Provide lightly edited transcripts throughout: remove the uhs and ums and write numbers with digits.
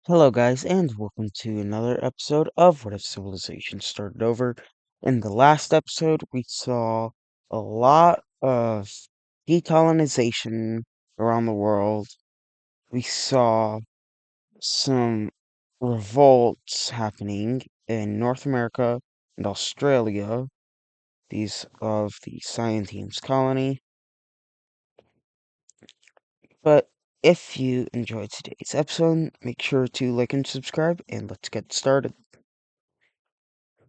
Hello, guys, and welcome to another episode of What If Civilization Started Over. In the last episode, we saw a lot of decolonization around the world. We saw some revolts happening in North America and Australia, these of the Scientimes colony. But if you enjoyed today's episode, make sure to like and subscribe, and let's get started.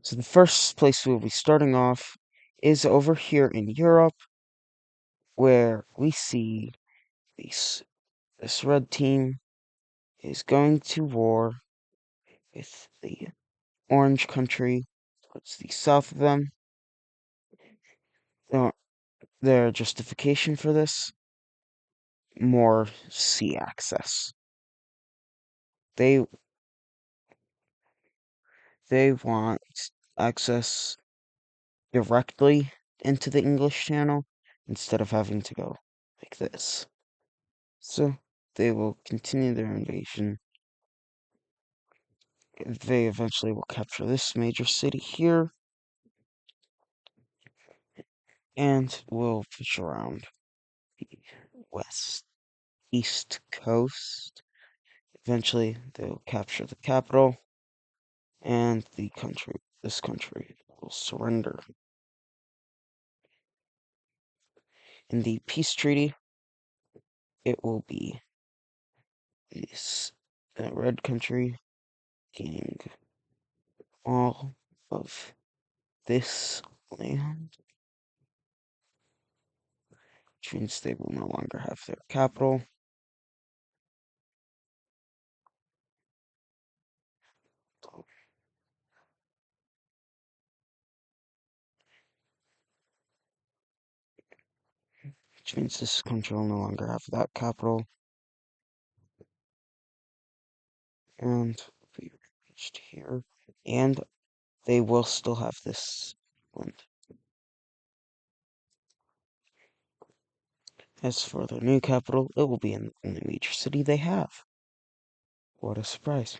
So the first place we'll be starting off is over here in Europe, where we see this red team is going to war with the orange country towards the south of them. Their their justification for this: more sea access. They they want access directly into the English Channel instead of having to go like this. So they will continue their invasion. They eventually will capture this major city here and will push around the west east coast. Eventually they'll capture the capital and this country will surrender. In the peace treaty, it will be this red country gaining all of this land, which means they will no longer have their capital. Which means this country will no longer have that capital, and we reached here, and they will still have this land. As for their new capital, it will be in the only major city they have. What a surprise.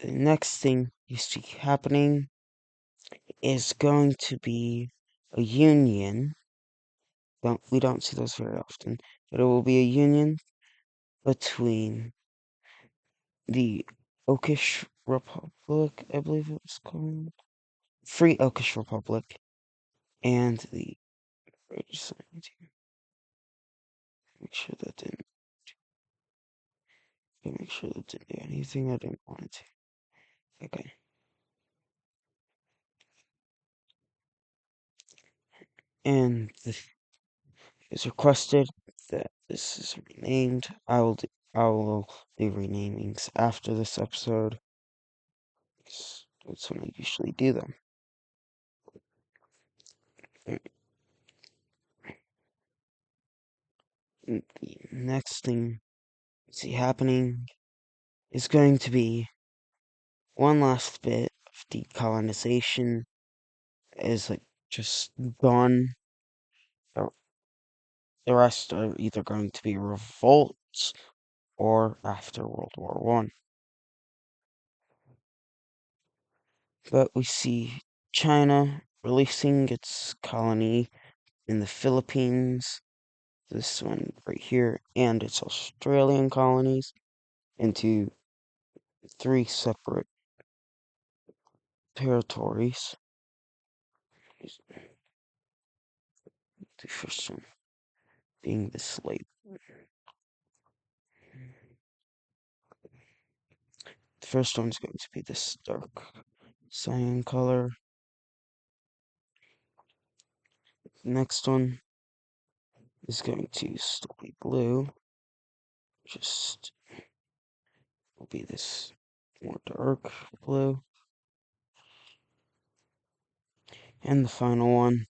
The next thing you see happening is going to be a union. We don't see those very often, but it will be a union between the Okish Republic, I believe it was called, Free Okish Republic, and the British Society. Make sure that didn't make sure that didn't do anything I didn't want it to. Okay. And it is requested that this is renamed. I will do renamings after this episode. That's when I usually do them. The next thing you see happening is going to be one last bit of decolonization is like just done. The the rest are either going to be revolts or after World War One. But we see China releasing its colony in the Philippines, this one right here, and its Australian colonies into three separate territories. The first one being the slave. The first one's going to be this dark cyan color. The next one is going to still be blue. Just will be this more dark blue. And the final one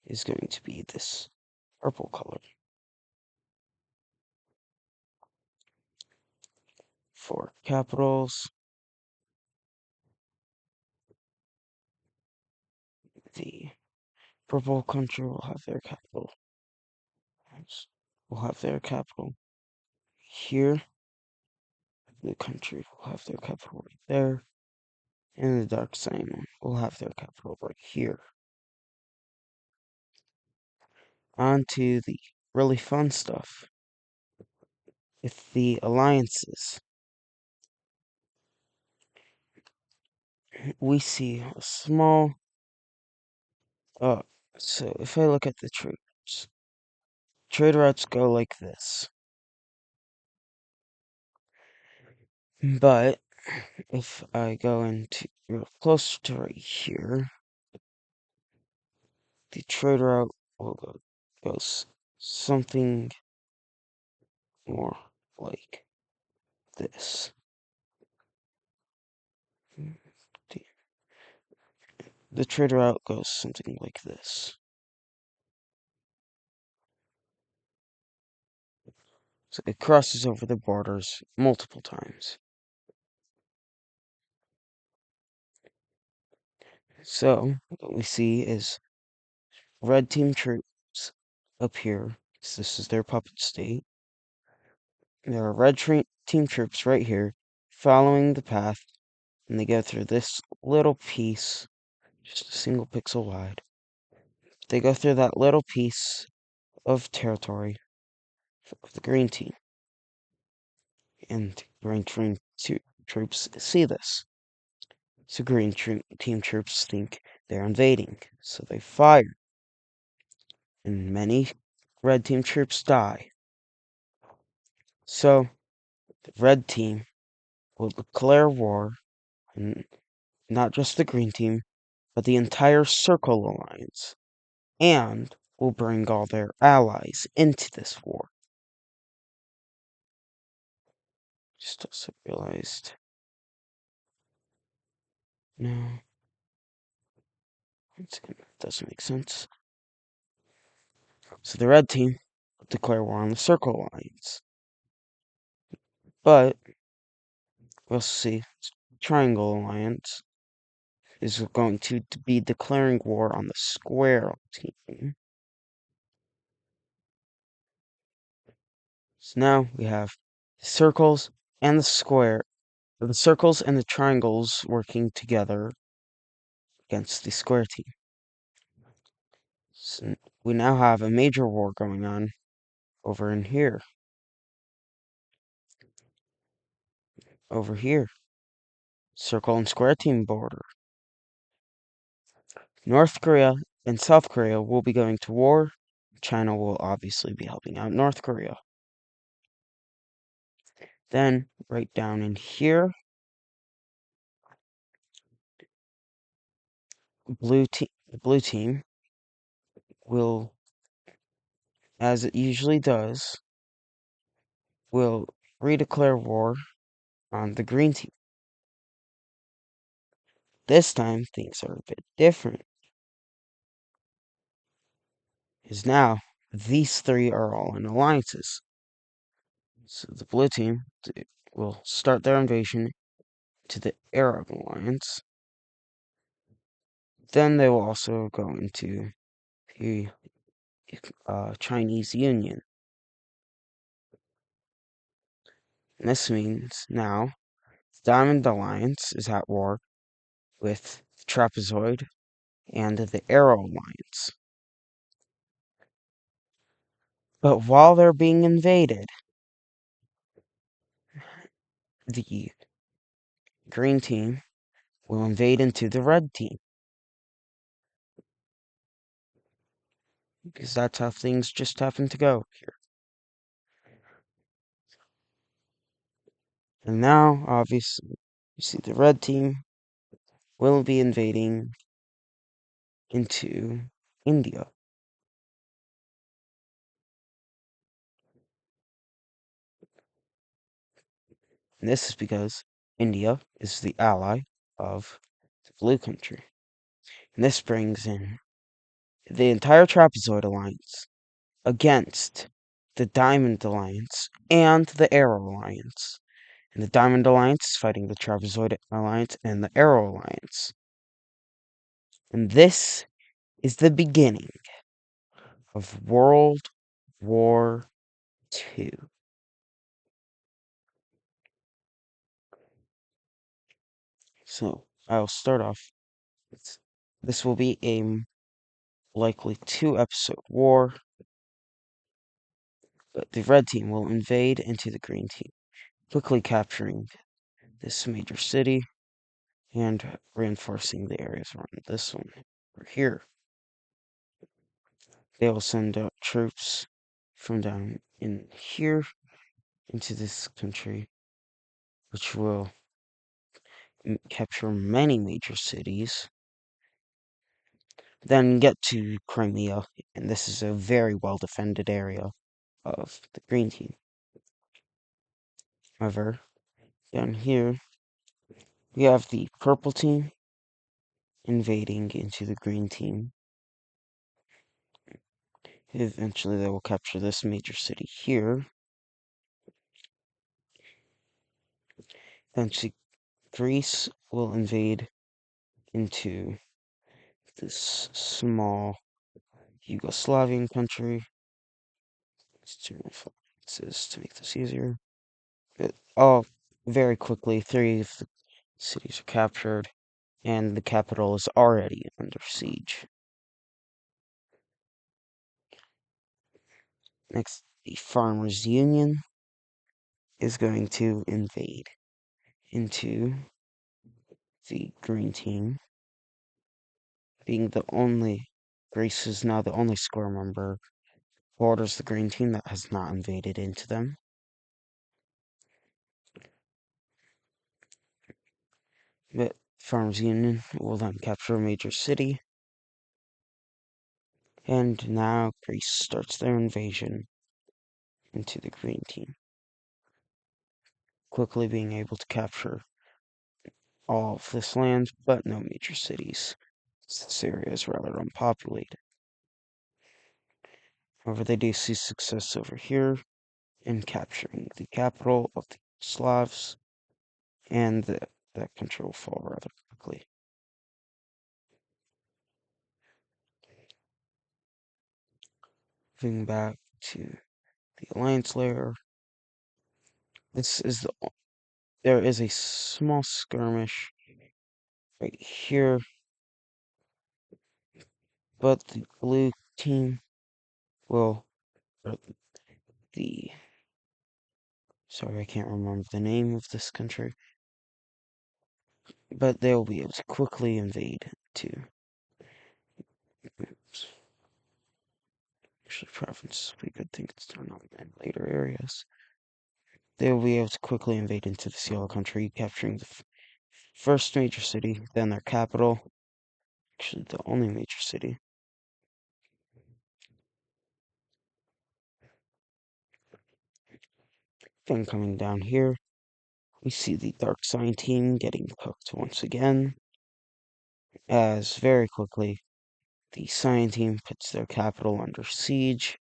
is going to be this purple color. For capitals, the purple country will have their capital here. The country will have their capital right there. And the dark side will have their capital right here. On to the really fun stuff with the alliances. We see a small. So if I look at the trade routes go like this. But if I go into real close to right here, the trade route will goes something more like this. The, the trade route goes something like this. So it crosses over the borders multiple times. So what we see is red team troops up here. So this is their puppet state. There are team troops right here following the path, and they go through this little piece, just a single pixel wide. They go through that little piece of territory of the green team, and green troops see this. So team troops think they're invading, so they fire, and many red team troops die. So the red team will declare war, and not just the green team, but the entire Circle Alliance, and will bring all their allies into this war. Just also realized. No. That doesn't make sense. So the red team will declare war on the Circle Alliance. But we'll see. Triangle Alliance is going to be declaring war on the Square team. So now we have the circles and the circles and the triangles working together against the square team. So we now have a major war going on over in here. Over here. Circle and square team border. North Korea and South Korea will be going to war. China will obviously be helping out North Korea. Then, right down in here, the blue team will, as it usually does, will redeclare war on the green team. This time, things are a bit different. Because now, these three are all in alliances. So the blue team will start their invasion to the Arab alliance. Then they will also go into the Chinese Union. And this means now the Diamond Alliance is at war with the Trapezoid and the Arrow Alliance. But while they're being invaded, the green team will invade into the red team. Because that's how things just happen to go here. And now, obviously, you see the red team will be invading into India. And this is because India is the ally of the blue country. And this brings in the entire Trapezoid Alliance against the Diamond Alliance and the Arrow Alliance. And the Diamond Alliance is fighting the Trapezoid Alliance and the Arrow Alliance. And this is the beginning of World War II. So I'll start off. This will be a likely 2-episode war, but the red team will invade into the green team, quickly capturing this major city and reinforcing the areas around this one over here. They will send out troops from down in here into this country, which will capture many major cities, then get to Crimea, and this is a very well defended area of the green team. However, down here, we have the purple team invading into the green team. Eventually, they will capture this major city here. Eventually, Greece will invade into this small Yugoslavian country. Let's turn my focus to make this easier. All very quickly, 3 of the cities are captured, and the capital is already under siege. Next, the Farmers Union is going to invade into the green team, being the only, Greece is now the only square member borders the green team that has not invaded into them. But Farmers Union will then capture a major city, and now Greece starts their invasion into the green team, quickly being able to capture all of this land, but no major cities. This area is rather unpopulated. However, they do see success over here in capturing the capital of the Slavs, and that country will fall rather quickly. Moving back to the alliance layer, there is a small skirmish right here, but the blue team will, or the, sorry, I can't remember the name of this country, but they'll be able to quickly invade to, actually province, we could think it's done on in later areas. They will be able to quickly invade into this yellow country, capturing the first major city, then their capital, actually the only major city. Then coming down here, we see the Dark Sign team getting cooked once again, as very quickly the Sign team puts their capital under siege,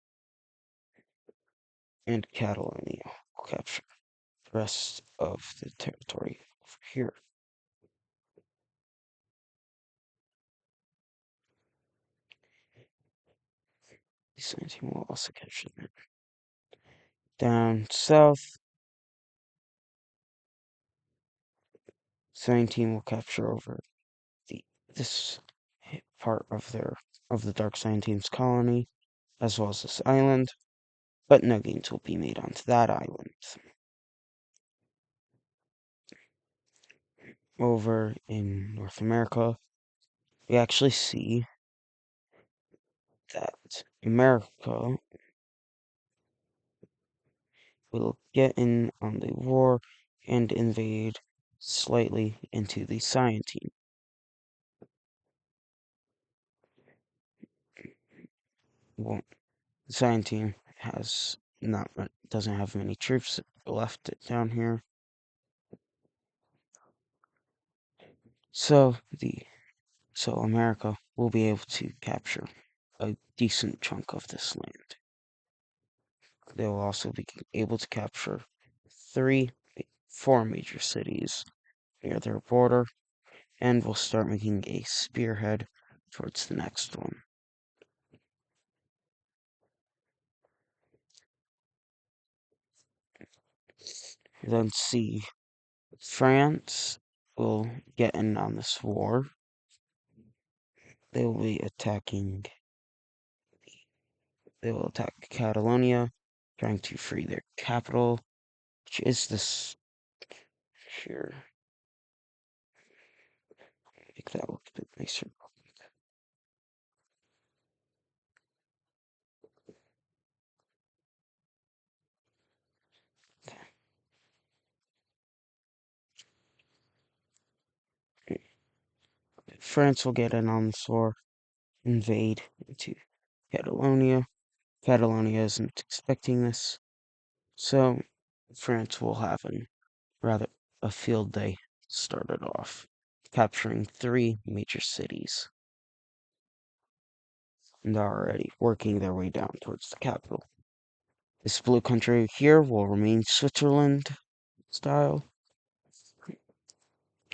and Catalonia will capture the rest of the territory over here. The Sign team will also capture them. Down south, Sign team will capture over this part of the Dark Sign team's colony, as well as this island, but no gains will be made onto that island. Over in North America, we actually see that America will get in on the war and invade slightly into the Cyan team. Well, the Cyan team doesn't have many troops left down here. So America will be able to capture a decent chunk of this land. They will also be able to capture 4 major cities near their border, and will start making a spearhead towards the next one. Then see France will get in on this war. They will be attacking. They will attack Catalonia, trying to free their capital, which is this here. Make that look a bit nicer. France will get in on this war, invade into Catalonia. Catalonia isn't expecting this, so France will have rather a field day started off, capturing 3 major cities, and are already working their way down towards the capital. This blue country here will remain Switzerland style,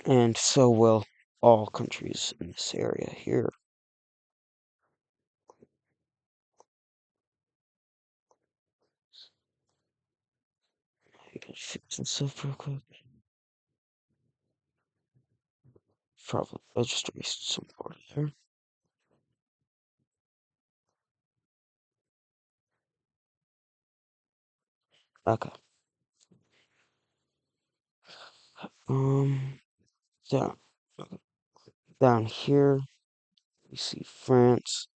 and so will all countries in this area here. I gotta fix this up real quick. Probably I'll just erase some part here. Okay. Um, down, down here, we see France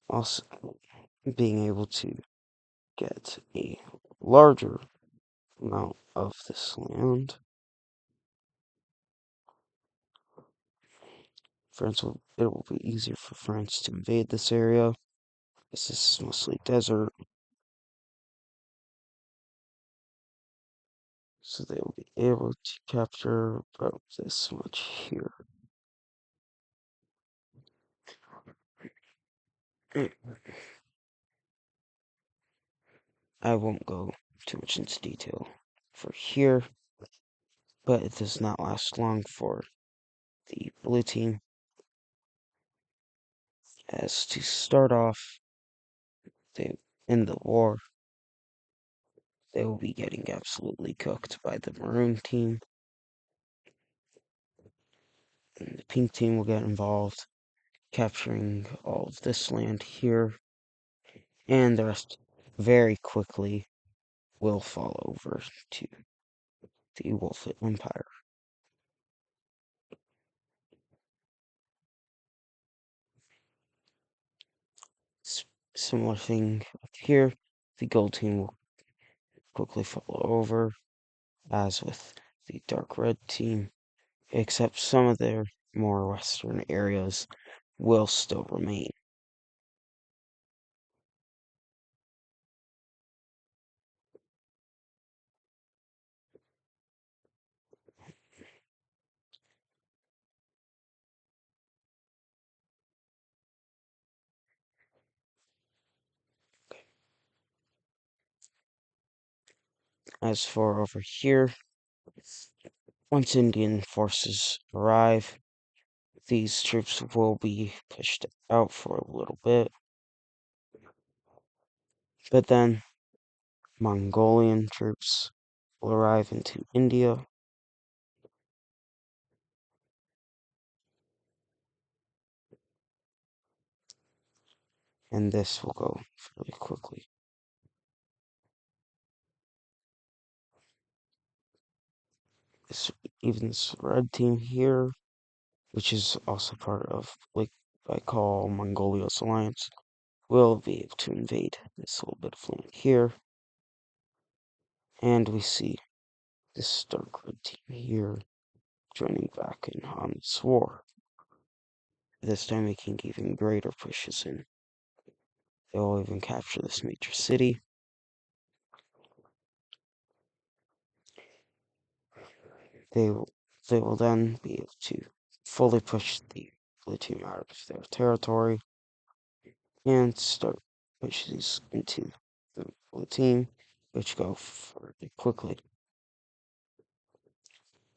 also being able to get a larger amount of this land. It will be easier for France to invade this area, as this is mostly desert, so they will be able to capture about this much here. I won't go too much into detail for here, but it does not last long for the blue team, as to start off, they in the war, they will be getting absolutely cooked by the maroon team, and the pink team will get involved, capturing all of this land here, and the rest very quickly will fall over to the Wolf Empire. Similar thing up here, the gold team will quickly fall over, as with the dark red team, except some of their more western areas will still remain. As for over here, once Indian forces arrive, these troops will be pushed out for a little bit, but then Mongolian troops will arrive into India, and this will go fairly quickly. Even this red team here, which is also part of what I call Mongolia's alliance, will be able to invade this little bit of land here. And we see this dark red team here joining back in on this war, this time making even greater pushes in. They will even capture this major city. They will, they will then be able to fully push the blue team out of their territory and start pushes into the blue team, which go fairly quickly.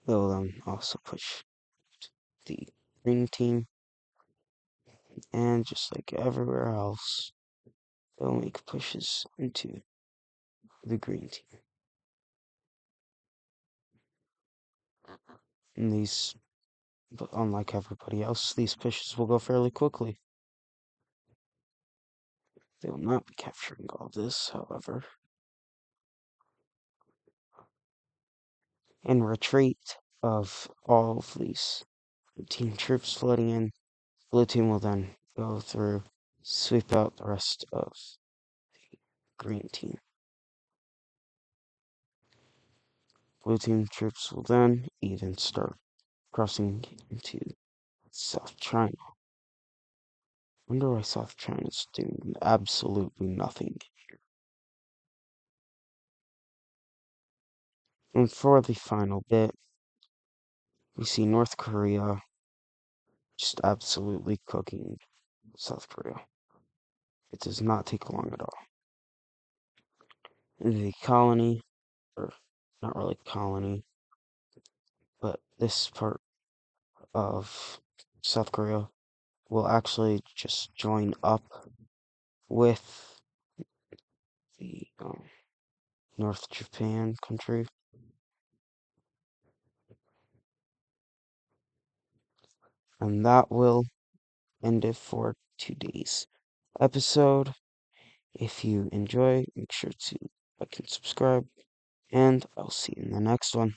They will then also push the green team, and just like everywhere else, they'll make pushes into the green team. And these But unlike everybody else, these pushes will go fairly quickly. They will not be capturing all this, however. In retreat of all of these team troops flooding in, blue team will then go through, sweep out the rest of the green team. Blue team troops will then even start crossing into South China. Wonder why South China's doing absolutely nothing here. And for the final bit, we see North Korea just absolutely cooking South Korea. It does not take long at all. The colony, or not really colony, but this part of South Korea will actually just join up with the North Japan country. And that will end it for today's episode. If you enjoy, make sure to like and subscribe, and I'll see you in the next one.